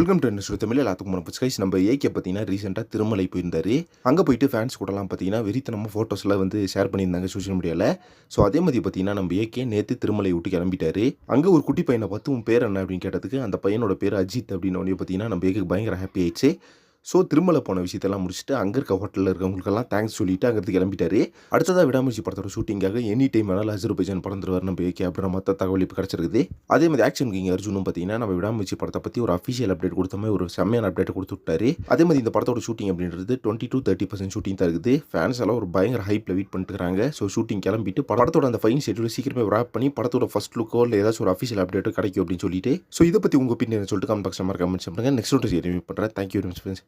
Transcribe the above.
Welcome to என்ன தமிழ் எல்லாத்துக்கும் முன்னாடி கைஸ் நம்ம ஏகே பார்த்தீங்கன்னா ரீசெண்டாக திருமலை போயிருந்தாரு. அங்கே போயிட்டு ஃபேன்ஸ் கூடலாம் பார்த்தீங்கன்னா வெறித்தனமாக ஃபோட்டோஸ்லாம் வந்து ஷேர் பண்ணியிருந்தாங்க சோஷியல் மீடியாவில். ஸோ அதே மாதிரி பார்த்தீங்கன்னா நம்ம ஏகே நேற்று திருமலை விட்டு கிளம்பிட்டாரு. அங்கே ஒரு குட்டி பையனை பார்த்து உன் பேர் என்ன அப்படின்னு கேட்டதுக்கு அந்த பையனோட பேர் அஜித் அப்படின்னு ஒன்றே பார்த்தீங்கன்னா நம்ம ஏகேக்கு பயங்கர ஹாப்பி ஆயிடுச்சு. ஸோ திருமலை போன விஷயத்தெல்லாம் முடிச்சுட்டு அங்கே இருக்க ஹோட்டலில் இருக்கவங்களுக்கெல்லாம் தேங்க்ஸ் சொல்லிட்டு அங்கேருந்து கிளம்பிட்டாரு. அடுத்ததாக விடாமுயற்சி படத்தோட ஷூட்டிங்காக எனி டைம் வேணாலும் அஜர்பைஜான் பறந்துருவார் நம்ம ஏகே அப்படின்ற மற்ற தகவல் இப்போ கிடச்சிருக்குது. அதே மாதிரி ஆக்ஷன் கிங் அர்ஜுனும் பார்த்தீங்கன்னா நம்ம விடாமுயற்சி படத்தை பற்றி ஒரு அஃபிஷியல் அப்டேட் கொடுத்த மாதிரி ஒரு செம்மையான அப்டேட் கொடுத்து விட்டாரு. அதே மாதிரி இந்த படத்தோட ஷூட்டிங் அப்படின்றது 20 to 30% ஷூட்டிங் தான் இருக்குது. ஃபேன்ஸ் எல்லாம் ஒரு பயங்கர ஹைப்பில் வெயிட் பண்ணிட்டு இருக்காங்க. ஸோ ஷூட்டிங் கிளம்பிட்டு படத்தோட அந்த ஃபைன் ஷெட்யூல் சீக்கிரமே ராப் பண்ணி படத்தோட ஃபர்ஸ்ட் லுக்கோ இல்லை ஏதாச்சும் ஒரு அஃபிஷியல் அப்டேட்டோ கிடைக்கும் அப்படின்னு சொல்லிட்டு ஸோ இதை பற்றி உங்கள் ஒப்பீனியன் சொல்லிட்டு கமெண்ட் பாக்ஸில் மறக்காம மென்ஷன் பண்ணுங்கள். நெக்ஸ்ட் ஒரு ரிவ்யூ பண்ணுறேன். Thank you very much friends.